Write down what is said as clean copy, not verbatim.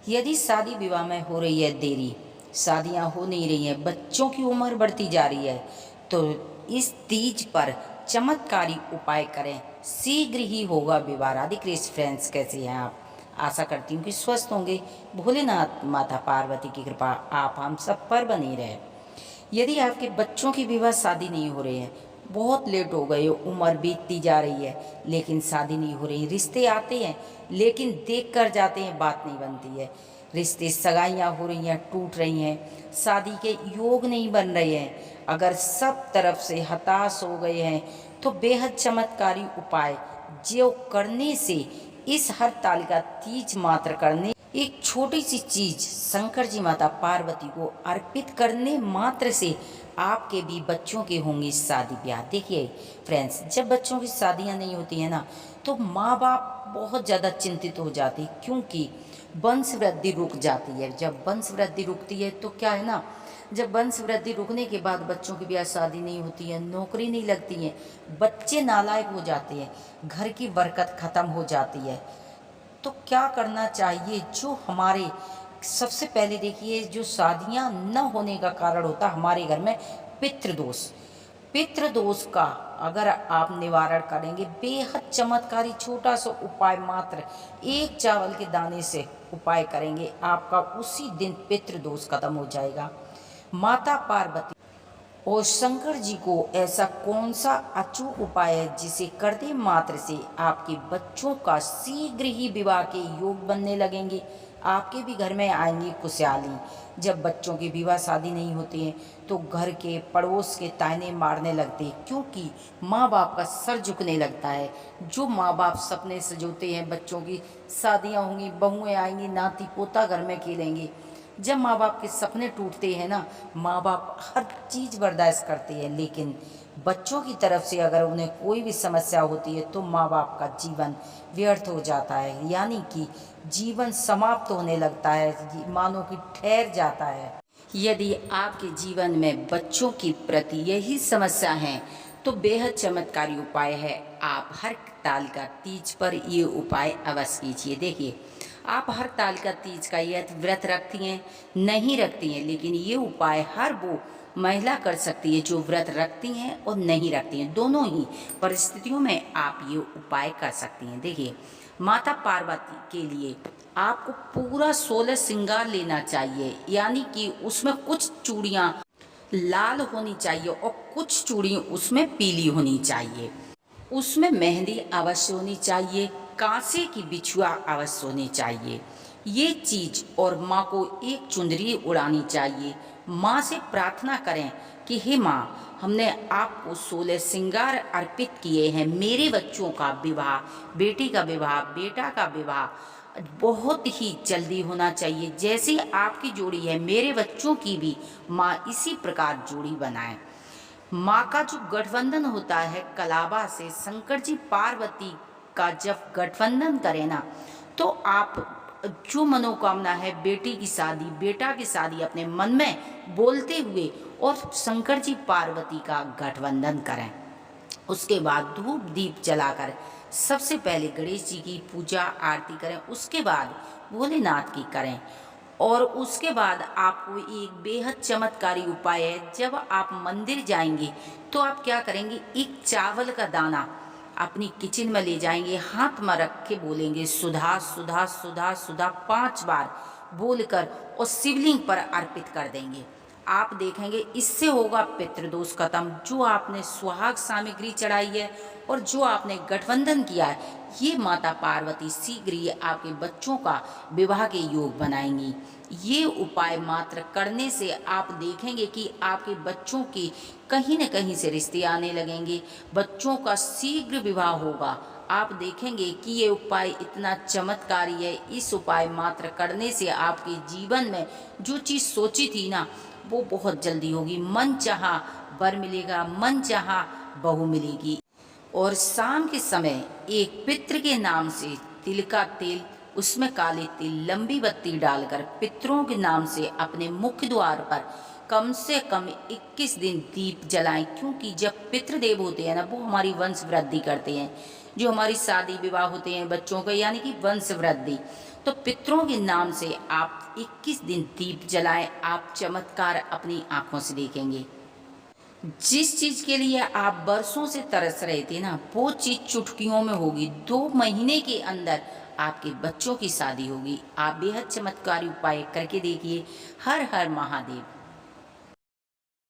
यदि शादी विवाह में हो रही है देरी, शादियां हो नहीं रही हैं, बच्चों की उम्र बढ़ती जा रही है, तो इस तीज पर चमत्कारी उपाय करें, शीघ्र ही होगा विवाह। राधे कृष्ण फ्रेंड्स, कैसे हैं आप? आशा करती हूँ कि स्वस्थ होंगे। भोलेनाथ माता पार्वती की कृपा आप हम सब पर बनी रहे। यदि आपके बच्चों की विवाह शादी नहीं हो रही है, बहुत लेट हो गए, उम्र बीतती जा रही है लेकिन शादी नहीं हो रही, रिश्ते आते हैं लेकिन देख कर जाते हैं, बात नहीं बनती है, रिश्ते सगाइयाँ हो रही हैं, टूट रही हैं, शादी के योग नहीं बन रहे हैं, अगर सब तरफ से हताश हो गए हैं, तो बेहद चमत्कारी उपाय जो करने से इस हरतालिका तीज मात्र करने, एक छोटी सी चीज शंकर जी माता पार्वती को अर्पित करने मात्र से आपके भी बच्चों के होंगी शादी ब्याह। देखिए फ्रेंड्स, जब बच्चों की शादियां नहीं होती है ना, तो माँ बाप बहुत ज़्यादा चिंतित हो जाते हैं, क्योंकि वंश वृद्धि रुक जाती है। जब वंश वृद्धि रुकती है तो क्या है ना, जब वंश वृद्धि रुकने के बाद बच्चों की ब्याह शादी नहीं होती है, नौकरी नहीं लगती है, बच्चे नालायक हो जाते हैं, घर की बरकत खत्म हो जाती है। तो क्या करना चाहिए? जो हमारे सबसे पहले देखिए, जो शादियां न होने का कारण होता हमारे घर में पितृदोष, पितृदोष का अगर आप निवारण करेंगे, बेहद चमत्कारी छोटा सा उपाय, मात्र एक चावल के दाने से उपाय करेंगे, आपका उसी दिन पितृदोष खत्म हो जाएगा। माता पार्वती और शंकर जी को ऐसा कौन सा अचूक उपाय है जिसे करते मात्र से आपके बच्चों का शीघ्र ही विवाह के योग बनने लगेंगे, आपके भी घर में आएंगी खुशहाली। जब बच्चों की विवाह शादी नहीं होती है तो घर के पड़ोस के ताने मारने लगते, क्योंकि माँ बाप का सर झुकने लगता है। जो माँ बाप सपने सजोते हैं बच्चों की शादियाँ होंगी, बहुएं आएंगी, नाती पोता घर में खेलेंगे, जब माँ बाप के सपने टूटते हैं ना, माँ बाप हर चीज़ बर्दाश्त करते हैं, लेकिन बच्चों की तरफ से अगर उन्हें कोई भी समस्या होती है तो माँ बाप का जीवन व्यर्थ हो जाता है, यानी कि जीवन समाप्त होने लगता है, मानो कि ठहर जाता है। यदि आपके जीवन में बच्चों के प्रति यही समस्या है तो बेहद चमत्कारी उपाय है, आप हरतालिका तीज पर ये उपाय अवश्य कीजिए। देखिए, आप हरतालिका तीज का यह व्रत रखती हैं, नहीं रखती हैं, लेकिन ये उपाय हर वो महिला कर सकती है जो व्रत रखती हैं और नहीं रखती हैं, दोनों ही परिस्थितियों में आप ये उपाय कर सकती हैं। देखिए, माता पार्वती के लिए आपको पूरा 16 श्रृंगार लेना चाहिए, यानी कि उसमें कुछ चूड़ियाँ लाल होनी चाहिए और कुछ चूड़ी उसमें पीली होनी चाहिए, उसमें मेहंदी अवश्य होनी चाहिए, कांसे की बिछुआ अवश्य होनी चाहिए, ये चीज, और माँ को एक चुंदरी उड़ानी चाहिए। माँ से प्रार्थना करें कि हे माँ, हमने आपको 16 श्रृंगार अर्पित किए हैं, मेरे बच्चों का विवाह, बेटी का विवाह, बेटा का विवाह बहुत ही जल्दी होना चाहिए, जैसी आपकी जोड़ी है मेरे बच्चों की भी माँ इसी प्रकार जोड़ी बनाए। माँ का जो गठबंधन होता है कलाबा से, शंकर जी पार्वती का जब गठबंधन करें ना, तो आप जो मनोकामना है, बेटी की शादी, बेटा की शादी, अपने मन में बोलते हुए और शंकर जी पार्वती का गठबंधन करें। उसके बाद धूप दीप जलाकर सबसे पहले गणेश जी की पूजा आरती करें, उसके बाद भोलेनाथ की करें, और उसके बाद आपको एक बेहद चमत्कारी उपाय है। जब आप मंदिर जाएंगे तो आप क्या करेंगे, एक चावल का दाना अपनी किचन में ले जाएंगे, हाथ में रख के बोलेंगे सुधा सुधा सुधा सुधा 5 बार बोलकर और शिवलिंग पर अर्पित कर देंगे। आप देखेंगे इससे होगा पितृदोष खत्म। जो आपने सुहाग सामग्री चढ़ाई है और जो आपने गठबंधन किया है, ये माता पार्वती शीघ्र ही आपके बच्चों का विवाह के योग बनाएंगी। ये उपाय मात्र करने से आप देखेंगे कि आपके बच्चों के कहीं न कहीं से रिश्ते आने लगेंगे, बच्चों का शीघ्र विवाह होगा। आप देखेंगे कि ये उपाय इतना चमत्कारी है, इस उपाय मात्र करने से आपके जीवन में जो चीज़ सोची थी ना, वो बहुत जल्दी होगी। मन चाहा वर मिलेगा, मन चाहा बहू मिलेगी। और शाम के समय एक पितृ के नाम से तिल का तेल, उसमें काले तिल, लंबी बत्ती डालकर पितरों के नाम से अपने मुख्य द्वार पर कम से कम 21 दिन दीप जलाएं, क्योंकि जब पितृदेव होते हैं ना, वो हमारी वंश वृद्धि करते हैं। जो हमारी शादी विवाह होते हैं बच्चों के, यानी कि वंश वृद्धि, तो पितरों के नाम से आप 21 दिन दीप जलाएं, आप चमत्कार अपनी आंखों से देखेंगे। जिस चीज़ के लिए आप बरसों से तरस रहे थे ना, वो चीज़ चुटकियों में होगी। 2 महीने के अंदर आपके बच्चों की शादी होगी। आप बेहद चमत्कारी उपाय करके देखिए। हर हर महादेव।